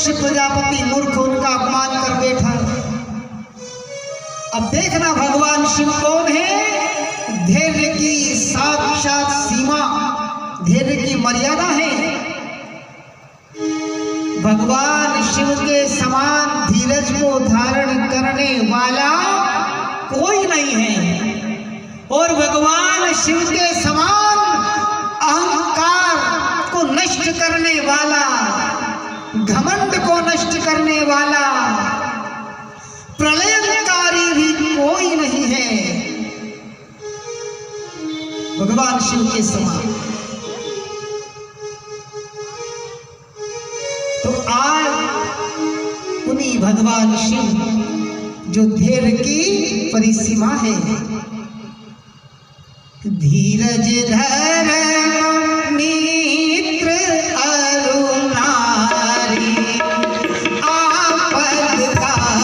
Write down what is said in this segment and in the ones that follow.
दक्ष प्रजापति मूर्ख उनका अपमान कर बैठा। अब देखना भगवान शिव कौन है, धैर्य की साक्षात सीमा, धैर्य की मर्यादा है। भगवान शिव के समान धीरज को धारण करने वाला कोई नहीं है, और भगवान शिव के समान अहंकार को नष्ट करने वाला, घमंड को नष्ट करने वाला, प्रलयकारी भी कोई नहीं है भगवान शिव के समान। तो आज उन्हीं भगवान शिव जो धैर्य की परिसीमा है, धीरज धर मित्र अरुणारी आपद काल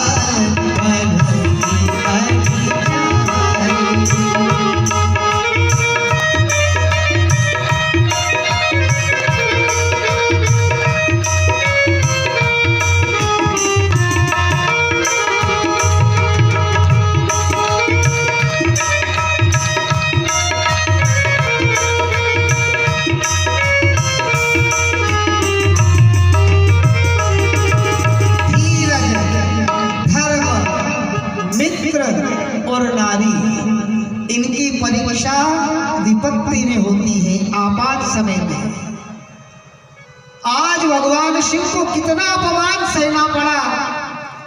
और नारी, इनकी परीक्षा विपत्ति में होती है, आपात समय में। आज भगवान शिव को कितना अपमान सहना पड़ा,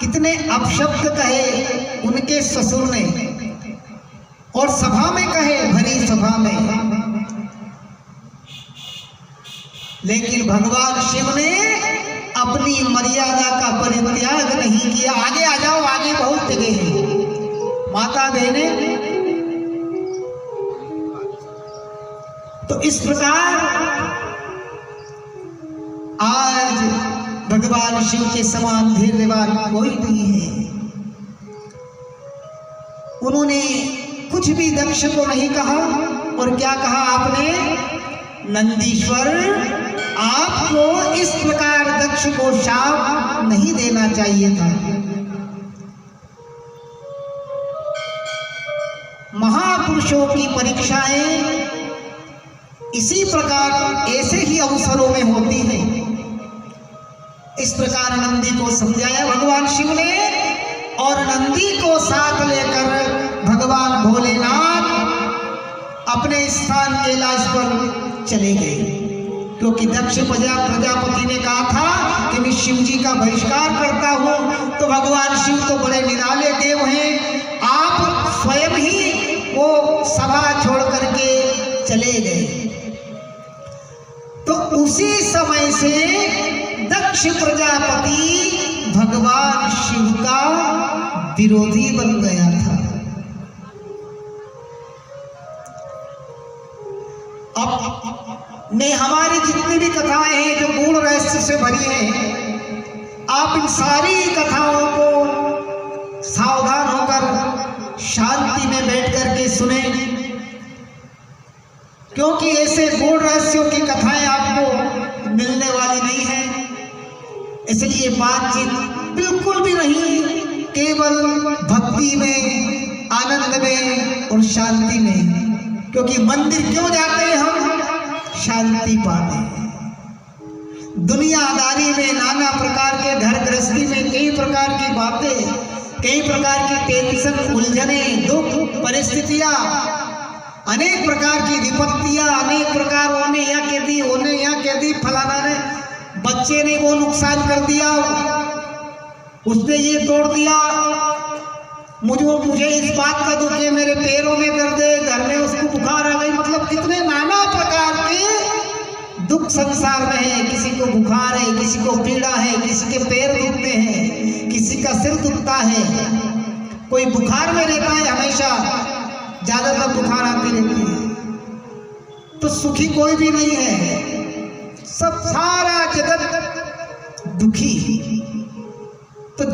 कितने अपशब्द कहे उनके ससुर ने, और सभा में कहे, भरी सभा में। लेकिन भगवान शिव ने अपनी मर्यादा का परित्याग नहीं किया। आगे आ जाओ, आगे बहुत जगह है। माता बहने, तो इस प्रकार आज भगवान शिव के समान धैर्यवान कोई नहीं है। उन्होंने कुछ भी दक्ष को नहीं कहा, और क्या कहा आपने, नंदीश्वर आपको इस प्रकार दक्ष को शाप नहीं देना चाहिए था। महापुरुषों की परीक्षाएं इसी प्रकार, ऐसे ही अवसरों में होती हैं। इस प्रकार नंदी को समझाया भगवान शिव ने, और नंदी को साथ लेकर भगवान भोलेनाथ अपने स्थान कैलाश पर चले गए, क्योंकि दक्ष प्रजापति ने कहा था कि मैं शिव जी का बहिष्कार करता हूं। तो भगवान शिव तो बड़े निराले देव हैं, आप स्वयं ही वो सभा छोड़ करके चले गए। तो उसी समय से दक्ष प्रजापति भगवान शिव का विरोधी बन गया था। अब में हमारी जितनी भी कथाएं हैं जो गूढ़ रहस्य से भरी हैं, आप इन सारी कथाओं को सावधान होकर शांति में बैठ करके सुने, क्योंकि ऐसे गूढ़ रहस्यों की कथाएं आपको मिलने वाली नहीं है। इसलिए बातचीत बिल्कुल भी नहीं, केवल भक्ति में, आनंद में और शांति में। क्योंकि मंदिर क्यों जाते हैं हम? शांति पाने। दुनियादारी में, नाना प्रकार के घर गृहस्थी में कई प्रकार की बातें, कई प्रकार की टेंशन, उलझने, दुख, परिस्थितियां, अनेक प्रकार की विपत्तियां, अनेक प्रकार होने यहाँ कह दी, होने यहाँ कह दी, फलाना ने, बच्चे ने वो नुकसान कर दिया, उसने ये तोड़ दिया, मुझे इस बात का दुख है, मेरे पैरों में दर्द है, घर में उसको बुखार आ गई। मतलब कितने नाना प्रकार के दुख संसार में है। किसी को बुखार है, किसी को पीड़ा है, किसी के पैर दुखते हैं, किसी का सिर दुखता है, कोई बुखार में रहता है, हमेशा ज्यादातर बुखार आती रहती है। तो सुखी कोई भी नहीं है, सब सारा जगत दुखी। तो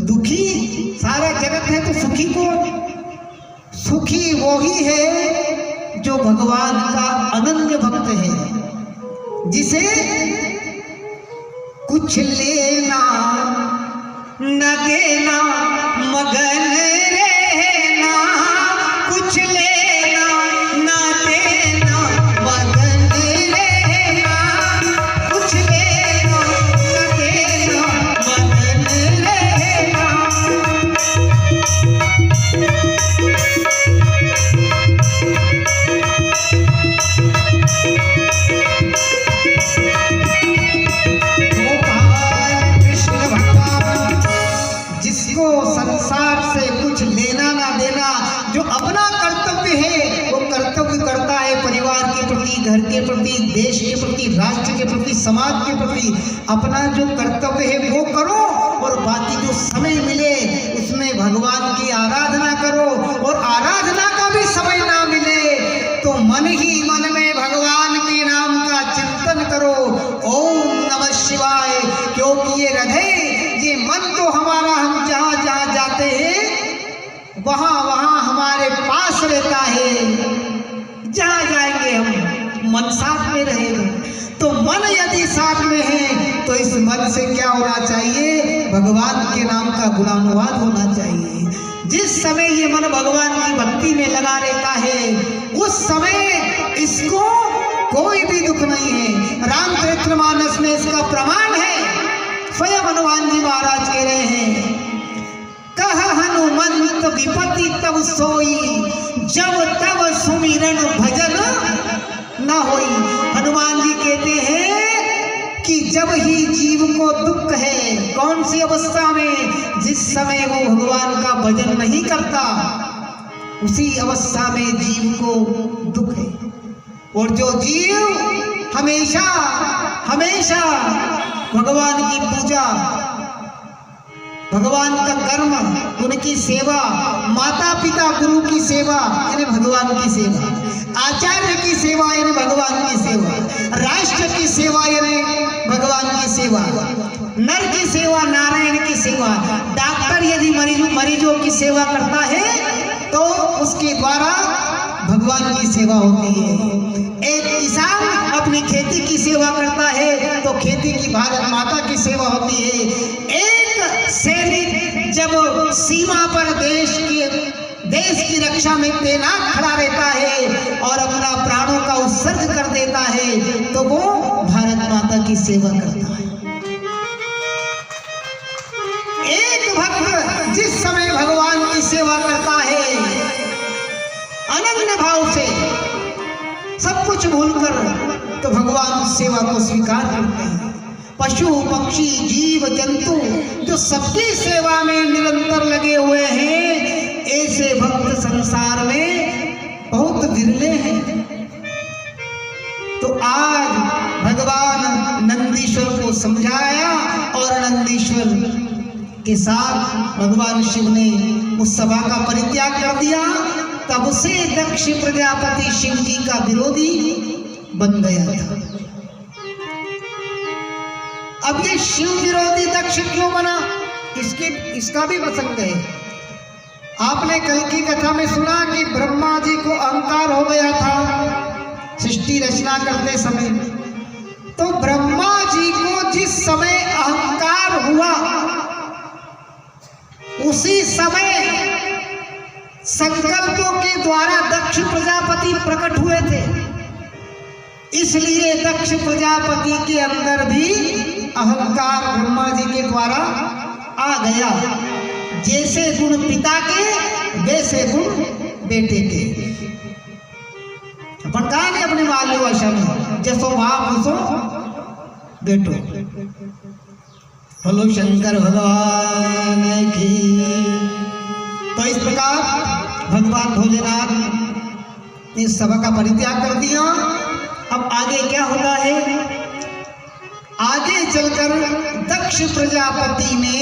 दुखी सारा जगत है, तो सुखी कौन? सुखी वो ही है जो भगवान का अनन्य भक्त है, जिसे कुछ कुछ लेना न देना, मगन रहना, कुछ लेना न देना, मगन रहना, कुछ लेना न देना, मगन रहना। जिसको संसार से कुछ लेना ना देना, जो अपना कर्तव्य है वो कर्तव्य करता है, परिवार के प्रति, घर के प्रति, देश के प्रति, राष्ट्र के प्रति, समाज के प्रति। अपना जो कर्तव्य है वो करो और बाकी जो समय मिले उसमें भगवान की आराधना करो। और आराधना का भी समय ना मिले तो मन ही मन में भगवान के नाम का चिंतन करो, ओम नमः शिवाय। क्योंकि ये हृदय, ये मन तो हमारा, हम जहाँ जहाँ जाते हैं वहाँ वहाँ हमारे पास रहता है। जहाँ जाएंगे हम मन साथ में रहेगा। तो मन यदि साथ में है तो इस मन से क्या होना चाहिए? भगवान के नाम का गुणानुवाद होना चाहिए। जिस समय ये मन भगवान की भक्ति में लगा रहता है उस समय इसको कोई भी दुख नहीं है। रामचरितमानस में इसका प्रमाण है। स्वयं हनुमान जी महाराज कह रहे हैं, कह हनुमंत विपति तब सोई, जब तब सुमिरन भजन न होई। हनुमान जी कहते हैं कि जब ही जीव को दुख है, कौन सी अवस्था में? जिस समय वो भगवान का भजन नहीं करता उसी अवस्था में जीव को दुख है। और जो जीव हमेशा हमेशा भगवान की पूजा, भगवान का कर्म, उनकी सेवा, माता पिता गुरु की सेवा यानी भगवान की सेवा, आचार्य की सेवा यानी भगवान की सेवा, राष्ट्र की सेवा यानी भगवान की सेवा, नर की सेवा नारायण की सेवा। डॉक्टर यदि मरीजों की सेवा करता है तो उसके द्वारा भगवान की सेवा होती है। एक किसान अपनी खेती की सेवा करता है तो खेती की भारत माता की सेवा होती है। एक सैनिक जब सीमा पर देश की रक्षा में तैनात खड़ा रहता है और अपना प्राणों का उत्सर्ग कर देता है तो वो भारत माता की सेवा करता है। एक भक्त जिस समय भगवान की सेवा करता है अनन्य भाव से, सब कुछ भूलकर, तो भगवान उस सेवा को स्वीकार करते हैं। पशु पक्षी जीव जंतु जो सबकी सेवा में निरंतर लगे हुए हैं, ऐसे भक्त संसार में बहुत विरले हैं। तो आज भगवान नंदीश्वर को समझाया और नंदीश्वर के साथ भगवान शिव ने उस सभा का परित्याग कर दिया। तब से दक्ष प्रजापति शिव जी का विरोधी बन गया था। अब ये शिव विरोधी दक्ष क्यों बना, इसका भी प्रसंग है। आपने कल की कथा में सुना कि ब्रह्मा जी को अहंकार हो गया था सृष्टि रचना करते समय। तो ब्रह्मा जी को जिस समय अहंकार हुआ उसी समय संकल्पों के द्वारा दक्ष प्रजापति प्रकट हुए थे। इसलिए दक्ष प्रजापति के अंदर भी अहंकार ब्रह्मा जी के द्वारा आ गया। जैसे गुण पिता के वैसे गुण बेटे के। अपन कहा नहीं अपने माल्य भाषा में, जैसो बाप वैसो बेटो। बोलो शंकर भगवान की। तो इस प्रकार भगवान भोलेनाथ ने सभा का परित्याग कर दिया। अब आगे क्या होता है? आगे चलकर दक्ष प्रजापति ने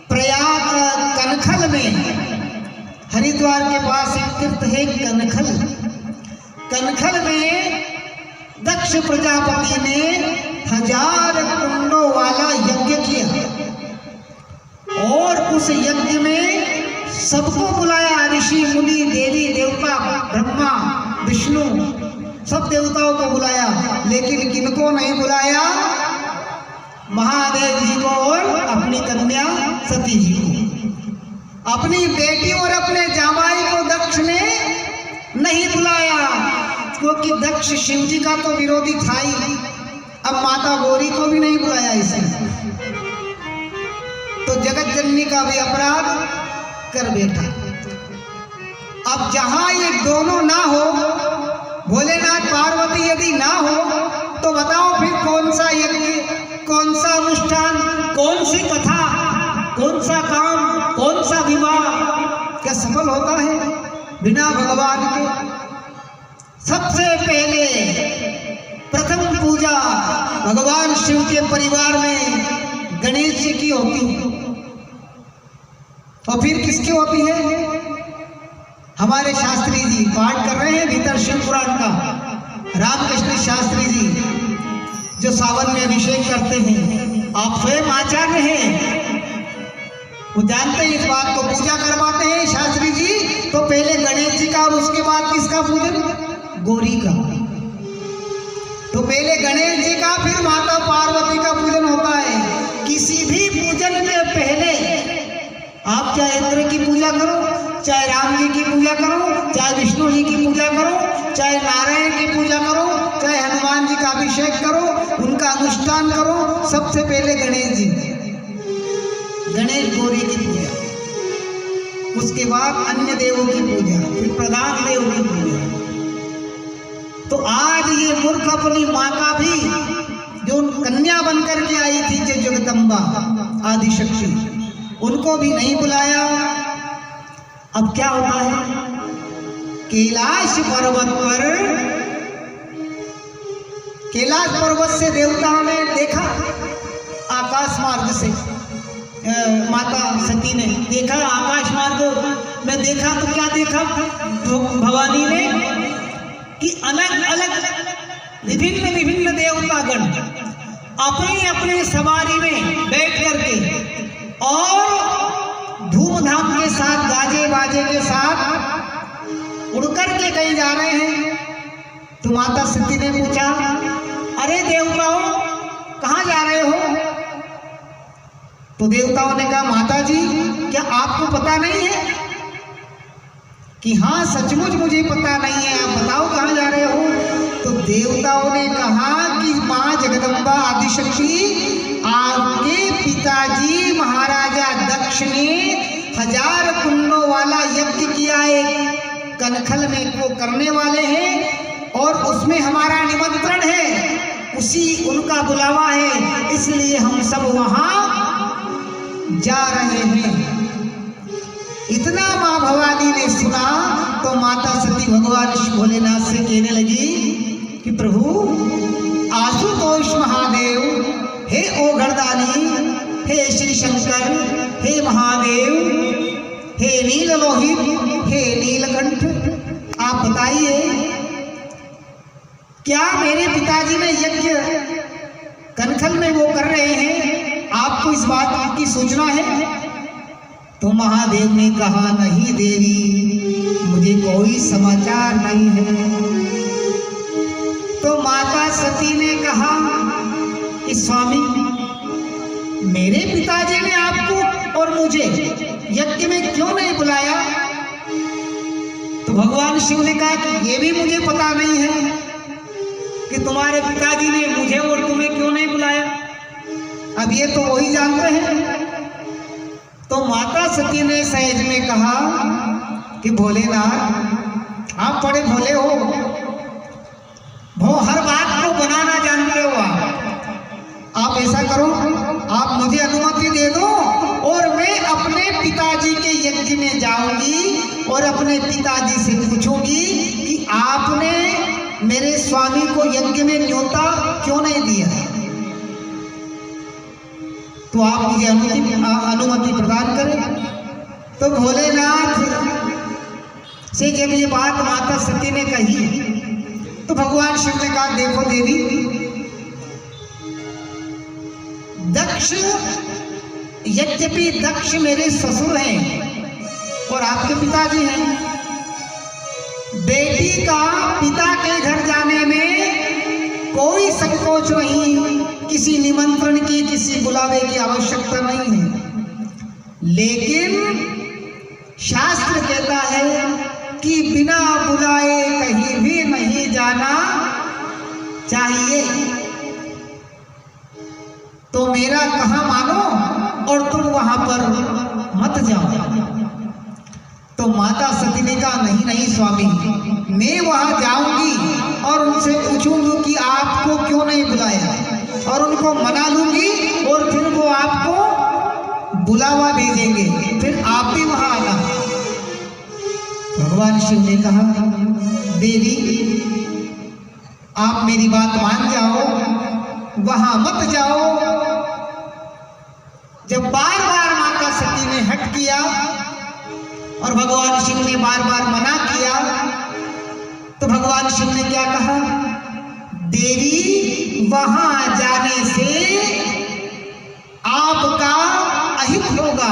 प्रयाग कनखल में, हरिद्वार के पास एक तीर्थ है कनखल, कनखल में दक्ष प्रजापति ने 1000 कुंडों वाला यज्ञ किया और उस यज्ञ में सबको बुलाया। ऋषि मुनि देवी देवता ब्रह्मा विष्णु सब देवताओं को बुलाया, लेकिन किनको नहीं बुलाया? महादेव जी को और अपनी कन्या सती जी को। अपनी बेटी और अपने जामाई को दक्ष ने नहीं बुलाया, क्योंकि दक्ष शिव जी का तो विरोधी था ही। अब माता गौरी को भी नहीं बुलाया इसने, तो जगत जननी का भी अपराध कर बैठा। अब जहां ये दोनों ना हो, भोलेनाथ पार्वती यदि ना हो, तो बताओ फिर कौन सा यज्ञ, कौन सा अनुष्ठान, कौन सी कथा, कौन सा काम, कौन सा विवाह क्या सफल होता है बिना भगवान के? सबसे पहले प्रथम पूजा भगवान शिव के परिवार में गणेश जी की होती है, और फिर किसकी होती है? हमारे शास्त्री जी पाठ कर रहे हैं भीतर शिव पुराण का, रामकृष्ण शास्त्री जी जो सावन में अभिषेक करते हैं। आप स्वयं आचार्य हैं, वो जानते हैं इस बात को। पूजा करवाते हैं शास्त्री जी तो पहले गणेश जी का और उसके बाद किसका पूजन? गौरी का। तो पहले गणेश जी का फिर माता पार्वती का पूजन होता है। किसी भी पूजन के पहले आप चाहे इंद्र की पूजा करो, चाहे राम जी की पूजा करो, चाहे विष्णु जी की पूजा करो, चाहे नारायण की पूजा करो, चाहे हनुमान जी का अभिषेक करो, उनका अनुष्ठान करो, सबसे पहले गणेश जी, गणेश गौरी की पूजा, उसके बाद अन्य देवों की पूजा, फिर प्रधान देव की पूजा। तो आज ये मूर्ख अपनी माँ का भी, जो कन्या बनकर के आई थी जो जगदम्बा आदिशक्ति, उनको भी नहीं बुलाया। अब क्या होता है? कैलाश पर्वत पर, कैलाश पर्वत से देवताओं ने देखा, आकाश मार्ग से माता सती ने देखा, आकाश मार्ग में देखा तो क्या देखा भवानी ने कि अलग अलग विभिन्न विभिन्न देवतागण अपने अपने सवारी में बैठ करके और धूमधाम के साथ, गाजे बाजे के साथ उड़ करके कहीं जा रहे हैं। तो माता सती ने पूछा, अरे देवताओं कहाँ जा रहे हो? तो देवताओं ने कहा, माता जी क्या आपको पता नहीं है? कि हाँ सचमुच मुझे पता नहीं है, आप बताओ कहाँ जा रहे हो? तो देवताओं ने कहा कि माँ जगदम्बा आदिशक्ति, आपके पिताजी महाराजा दक्ष ने 1000 कुंडों वाला यज्ञ किया है, कनखल में वो करने वाले हैं और उसमें हमारा निमंत्रण है, उसी उनका बुलावा है, इसलिए हम सब वहां जा रहे हैं। इतना मां भवानी ने सुना तो माता सती भगवान भोलेनाथ से कहने लगी कि प्रभु आशुतोष महादेव, हे ओघड़दानी, हे श्री शंकर, हे महादेव, हे नीललोहित, हे नीलकंठ, आप बताइए क्या मेरे पिताजी ने यज्ञ कनखल में वो कर रहे हैं, आपको इस बात की सूचना है? तो महादेव ने कहा, नहीं देवी, मुझे कोई समाचार नहीं है। तो माता सती ने कहा कि स्वामी, मेरे पिताजी ने आपको और मुझे यज्ञ में क्यों नहीं बुलाया? तो भगवान शिव ने कहा कि ये भी मुझे पता नहीं है कि तुम्हारे पिताजी ने मुझे और तुम्हें क्यों नहीं बुलाया, अब ये तो वही जानते हैं। तो माता सती ने सहज में कहा कि भोलेनाथ आप बड़े भोले हो, वो हर बात को बनाना जानते हो। आप ऐसा करो, आप मुझे अनुमति दे दो और मैं अपने पिताजी के यज्ञ में जाऊंगी और अपने पिताजी से पूछूंगी कि आपने मेरे स्वामी को यज्ञ में न्योता क्यों नहीं दिया, तो आप मुझे अनुमति प्रदान करें। तो भोलेनाथ से जब ये बात माता सती ने कही तो भगवान शिव ने कहा, देखो देवी, दक्ष, यद्यपि दक्ष मेरे ससुर हैं और आपके पिताजी हैं, बेटी का पिता के घर जाने में कोई संकोच नहीं कि किसी निमंत्रण की, किसी बुलावे की आवश्यकता नहीं है। लेकिन शास्त्र कहता है कि बिना बुलाए कहीं भी नहीं जाना चाहिए। तो मेरा कहा मानो और तुम वहां पर मत जाओ। तो माता सती ने कहा नहीं नहीं स्वामी, मैं वहां जाऊंगी और उनसे पूछूंगी कि आपको क्यों नहीं बुलाया, और उनको मना लूंगी और फिर वो आपको बुलावा भेजेंगे, फिर आप भी वहां आना। भगवान शिव ने कहा देवी आप मेरी बात मान जाओ, वहां मत जाओ। जब बार बार माता सती ने हट किया और भगवान शिव ने बार बार मना किया, तो भगवान शिव ने क्या कहा, देवी वहां जाने से आपका अहित होगा।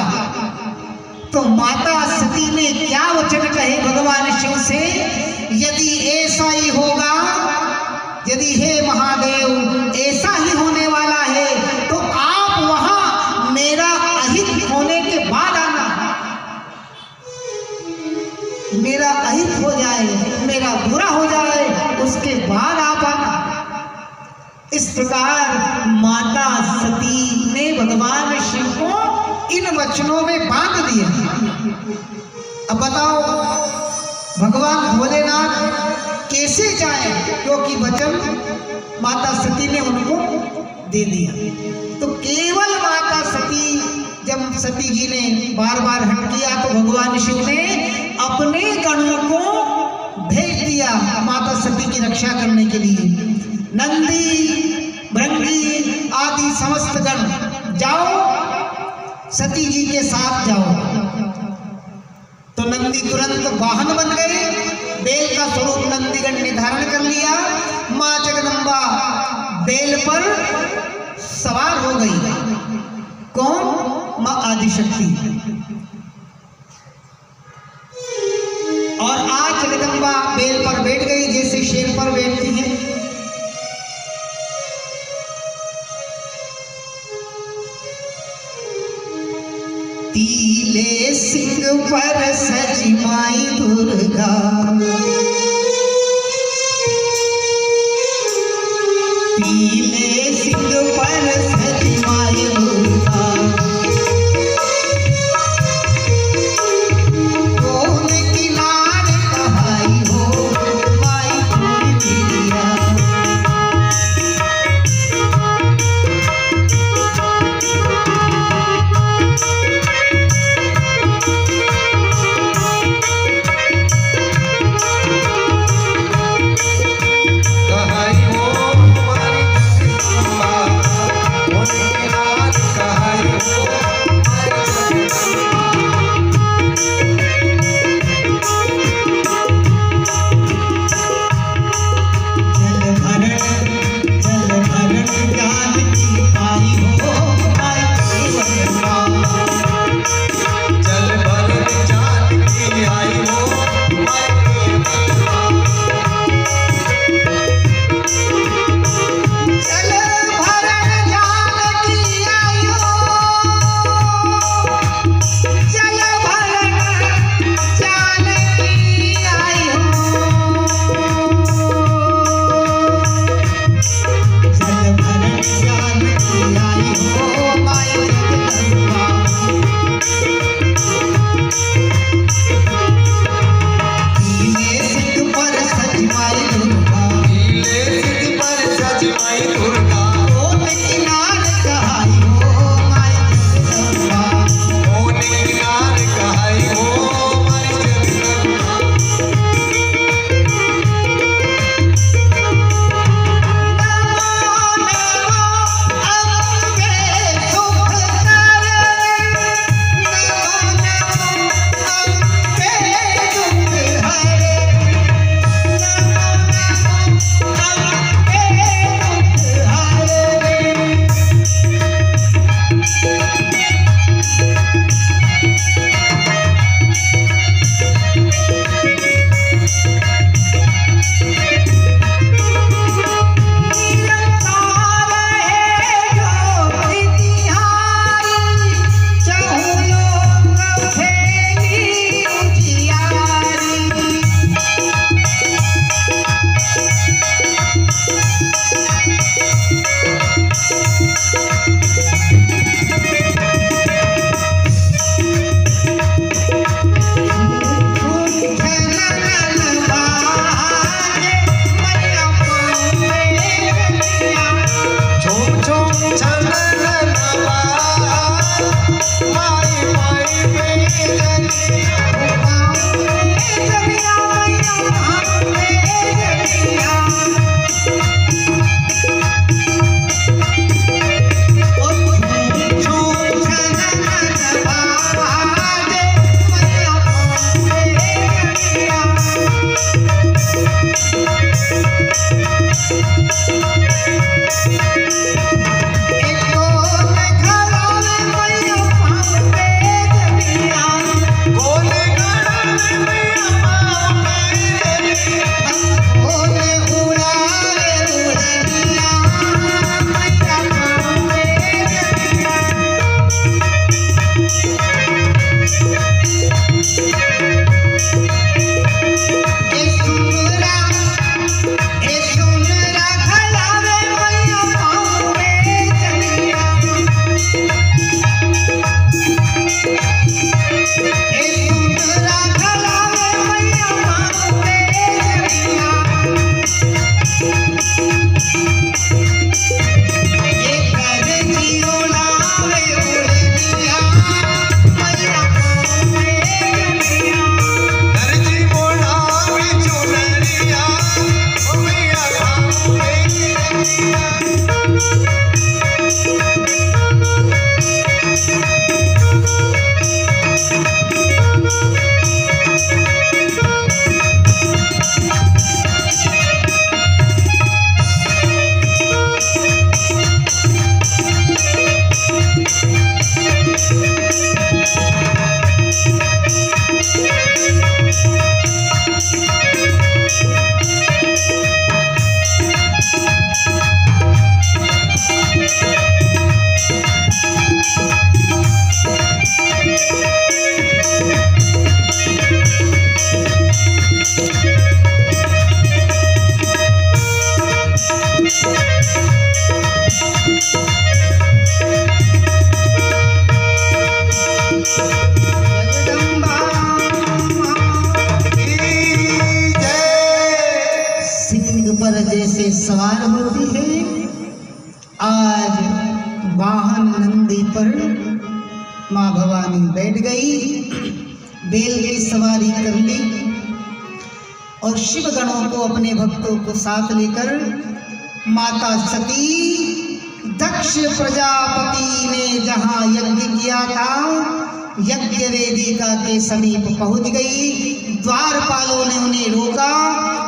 तो माता सती ने क्या वचन कहे भगवान शिव से, यदि ऐसा ही होगा, यदि हे महादेव ऐसा ही होने वाला है तो आप वहां मेरा अहित होने के बाद आना, मेरा अहित हो जाए, मेरा बुरा हो जाए, उसके बाद आप आना। इस प्रकार माता सती ने भगवान शिव को इन वचनों में बांध दिया। अब बताओ भगवान भोलेनाथ कैसे जाए, क्योंकि वचन माता सती ने उनको दे दिया। तो केवल माता सती, जब सती जी ने बार बार हट किया तो भगवान शिव ने अपने गणों को भेज दिया माता सती की रक्षा करने के लिए। नंदी भृंगी आदि समस्त गण जाओ, सती जी के साथ जाओ। तो नंदी तुरंत वाहन बन गए, बेल का स्वरूप नंदीगण ने धारण कर लिया। मां जगदम्बा बेल पर सवार हो गई। कौन? मां आदिशक्ति। और आज जगदम्बा बेल पर बैठ गई जैसे शेर पर बैठती है। तीले सिंह पर सजी माई दुर्गा, तीले सिंह पर सजी माई दुर्गा, कौन किनारे नहाई हो माई दुर्गा। करके सवार होती है। आज वाहन नंदी पर माँ भवानी बैठ गई, बैल की सवारी कर ली और शिव गणों को, अपने भक्तों को साथ लेकर माता सती दक्ष प्रजापति ने जहाँ यज्ञ किया था, यज्ञ वेदिका के समीप पहुंच गई। द्वारपालों ने उन्हें रोका,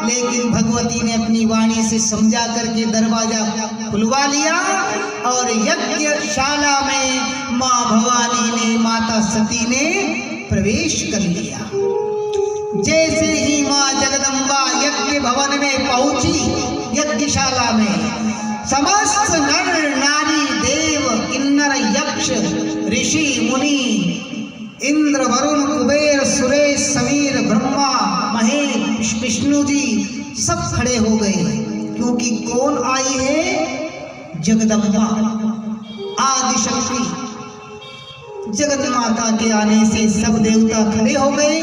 लेकिन भगवती ने अपनी वाणी से समझा करके दरवाजा खुलवा लिया और यज्ञशाला में माँ भवानी ने, माता सती ने प्रवेश कर लिया। जैसे ही माँ जगदम्बा यज्ञ भवन में पहुंची, यज्ञशाला में समस्त नर नारी, देव, किन्नर, यक्ष, ऋषि, मुनि, इंद्र, वरुण, कुबेर, सुरेश, समीर, ब्रह्मा, महेश, विष्णु जी सब खड़े हो गए, क्योंकि कौन आई है? जगदम्बा आदिशक्ति। जगत माता के आने से सब देवता खड़े हो गए,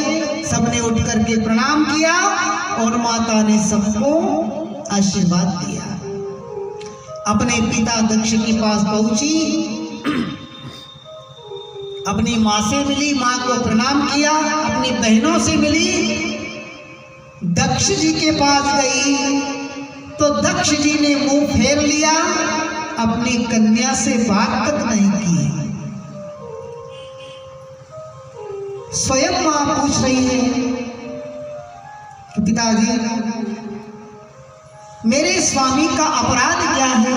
सबने उठ करके प्रणाम किया और माता ने सबको आशीर्वाद दिया। अपने पिता दक्ष के पास पहुंची, अपनी माँ से मिली, माँ को प्रणाम किया, अपनी बहनों से मिली, दक्ष जी के पास गई तो दक्ष जी ने मुंह फेर लिया, अपनी कन्या से बात तक नहीं की। स्वयं माँ पूछ रही है कि पिताजी, मेरे स्वामी का अपराध क्या है?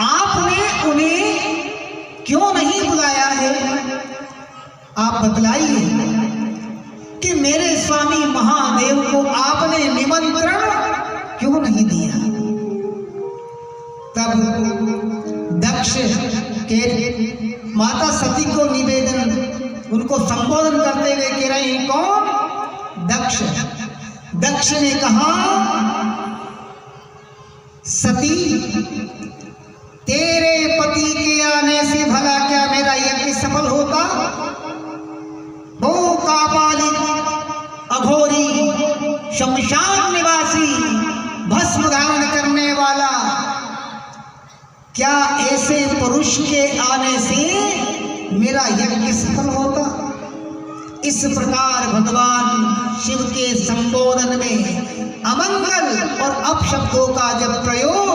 आपने उन्हें क्यों नहीं बुलाया है? आप बतलाइए कि मेरे स्वामी महादेव को आपने निमंत्रण क्यों नहीं दिया? तब दक्ष के माता सती को निवेदन, उनको संबोधन करते हुए कह रहे हैं, कौन? दक्ष। दक्ष ने कहा, सती, तेरे पति के आने से भला क्या मेरा यज्ञ सफल होता? वो कापालिक, अघोरी, शमशान निवासी, भस्म धारण करने वाला, क्या ऐसे पुरुष के आने से मेरा यज्ञ सफल होता? इस प्रकार भगवान शिव के संबोधन में अमंगल और अपशब्दों का जब प्रयोग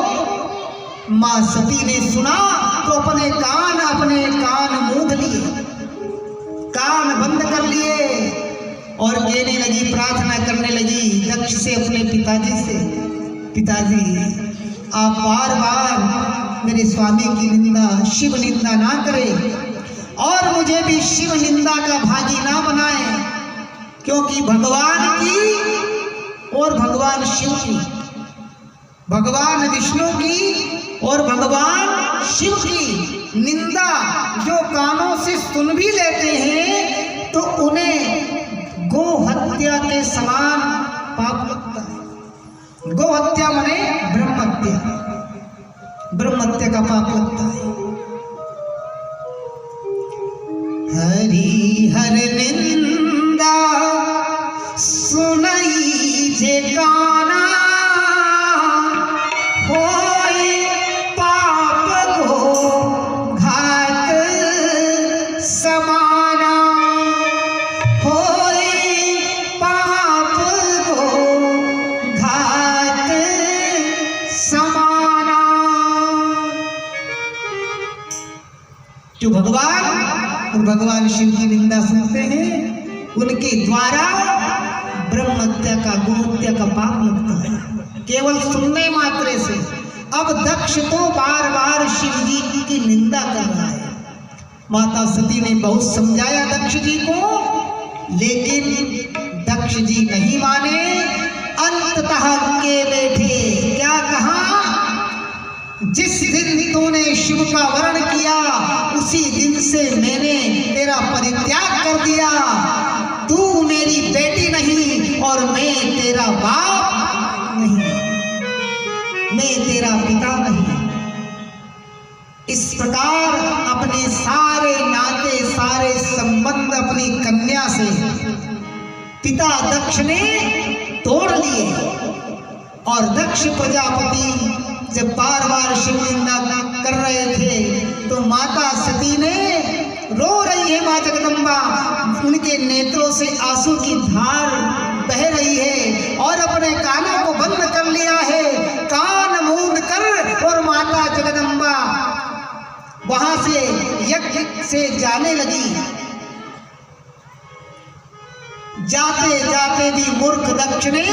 मां सती ने सुना तो अपने कान मूंद लिए, कान बंद कर लिए और कहने लगी, प्रार्थना करने लगी दक्ष से, अपने पिताजी से, पिताजी आप बार बार मेरे स्वामी की निंदा, शिव निंदा ना करें और मुझे भी शिव निंदा का भागी ना बनाए, क्योंकि भगवान की और भगवान शिव की, भगवान विष्णु की और भगवान शिव की निंदा जो कानों से सुन भी लेते हैं तो उन्हें गो हत्या के समान पाप लगता है। गो हत्या माने ब्रह्म हत्या, ब्रह्म हत्या का पाप लगता है। हरि हर निंदा सुनई जे काना, होए पाप को घात समाना, होए पाप को घात समाना। जो भगवान और भगवान शिव की निंदा सुनते हैं, उनके द्वारा ब्रह्म हत्या का, गो हत्या का पाप लगता है, केवल सुनने मात्र से। अब दक्ष तो बार बार शिव जी की निंदा कर रहा है। माता सती ने बहुत समझाया दक्ष जी को, लेकिन दक्ष जी नहीं माने, अंततः के बैठे। क्या कहा? जिस दिन तूने शिव का वर्ण किया उसी दिन से मैंने तेरा परित्याग कर दिया। तू मेरी बेटी नहीं और मैं तेरा बाप नहीं, मैं तेरा पिता नहीं। इस प्रकार अपने सारे नाते, सारे संबंध अपनी कन्या से पिता दक्ष ने तोड़ लिए। और दक्ष प्रजापति जब बार बार शिव निंदा कर रहे थे तो माता सती ने रो रही है माँ जगदम्बा, उनके नेत्रों से आंसू की धार बह रही है और अपने कानों को बंद कर लिया है, कान मूंद कर, और माता जगदम्बा वहां से यज्ञ से जाने लगी। जाते जाते भी मूर्ख दक्ष ने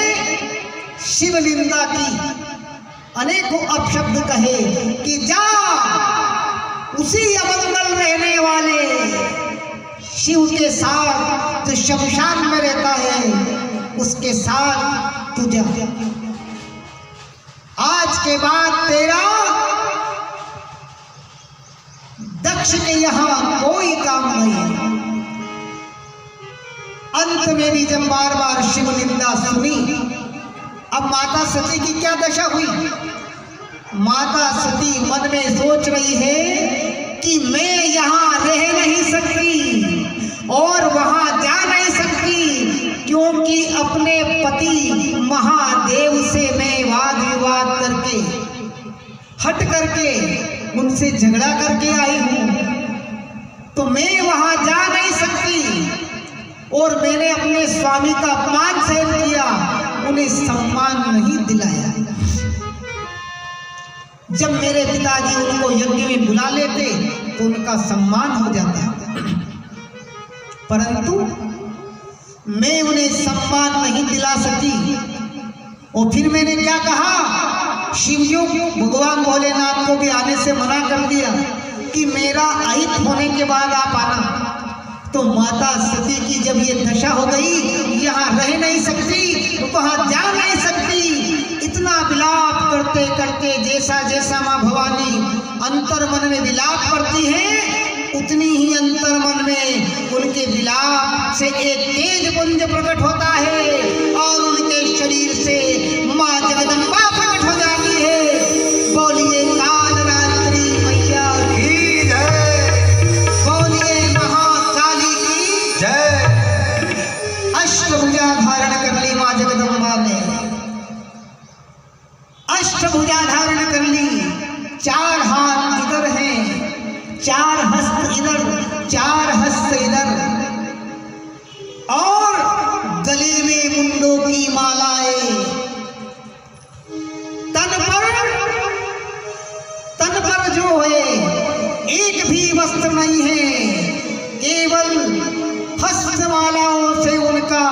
शिव निंदा की, अनेकों अपशब्द कहे कि जा उसी अमंगल रहने वाले शिव के साथ जो शमशान में रहता है उसके साथ तू जा, आज के बाद तेरा दक्ष के यहां कोई काम नहीं। अंत में भी जब बार बार शिव निंदा सुनी, अब माता सती की क्या दशा हुई? माता सती मन में सोच रही है कि मैं यहाँ रह नहीं सकती और वहां जा नहीं सकती, क्योंकि अपने पति महादेव से मैं वाद विवाद करके हट करके उनसे झगड़ा करके आई हूं, तो मैं वहां जा नहीं सकती। और मैंने अपने स्वामी का अपमान सहन किया, उन्हें सम्मान नहीं दिलाया। जब मेरे पिताजी उनको यज्ञ में बुला लेते तो उनका सम्मान हो जाता, परंतु मैं उन्हें सम्मान नहीं दिला सकी। और फिर मैंने क्या कहा, शिवजी भगवान भोलेनाथ को भी आने से मना कर दिया कि मेरा अहित होने के बाद आप आना। तो माता सती की जब ये दशा हो गई, यहाँ रह नहीं सकती, वहां जा नहीं सकती, इतना विलाप करते करते जैसा जैसा माँ भवानी अंतर मन में विलाप करती है, उतनी ही अंतर मन में उनके विलाप से एक तेज पुंज प्रकट होता है और उनके शरीर से माँ जगदम्बा प्रकट हो जाती है। बोलिए काल रात्रि मैया की जय, बोलिए महाकाली की जय। अष्टभुजा धारण कर ली माँ जगदम्बा ने, अष्टभुजा धारण कर ली। 4 हाथ इधर हैं, 4 हस्त इधर, 4 हस्त इधर, और गले में मुंडों की मालाएं, तन पर जो है एक भी वस्त्र नहीं है, केवल हस्त मालाओं से उनका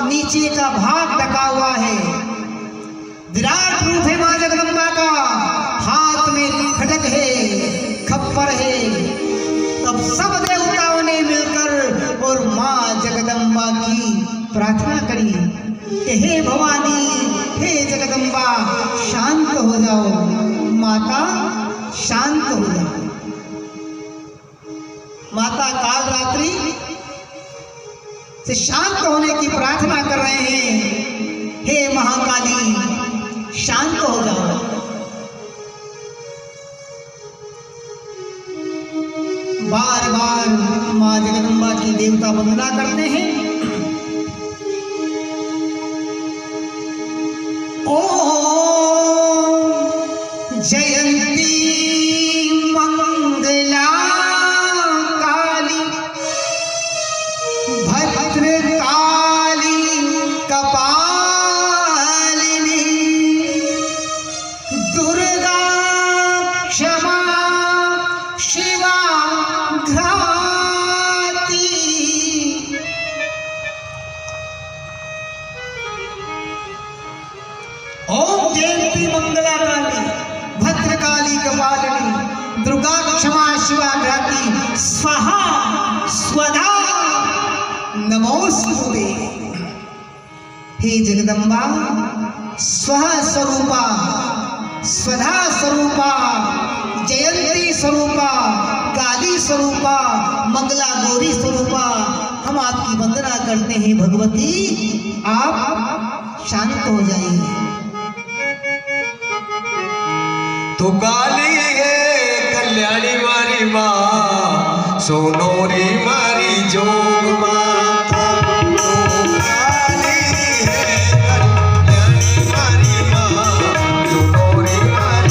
नीचे का भाग ढका हुआ है। विराट रूप है माँ जगदम्बा का, हाथ में खड्ग है, खप्पर है। तब सब देवताओं ने मिलकर और माँ जगदम्बा की प्रार्थना करी कि हे भवानी, हे जगदम्बा, शांत हो जाओ, माता शांत हो जाओ। माता काल रात्रि से शांत होने की प्रार्थना कर रहे हैं, हे महाकाली शांत हो जाओ। बार बार माँ जगदम्बा की देवता वंदना करते हैं। ओम जयंती मंगला काली भद्रकाली कपालिनी दुर्गा क्षमा शिवा घाती। ओम जयंती मंगला काली भद्रकाली कपालिनी दुर्गा क्षमा शिवा घाती स्वाहा स्वधा नमोस्तुते। हे जगदम्बा, स्वः स्वरूपा, स्वधा स्वरूपा, जयंती स्वरूपा, काली स्वरूपा, मंगला गौरी स्वरूपा, हम आपकी वंदना करते हैं भगवती, आप शांत हो जाइए। तो काली है कल्याणी मारी माँ, सोनोरी मारी जोग माँ।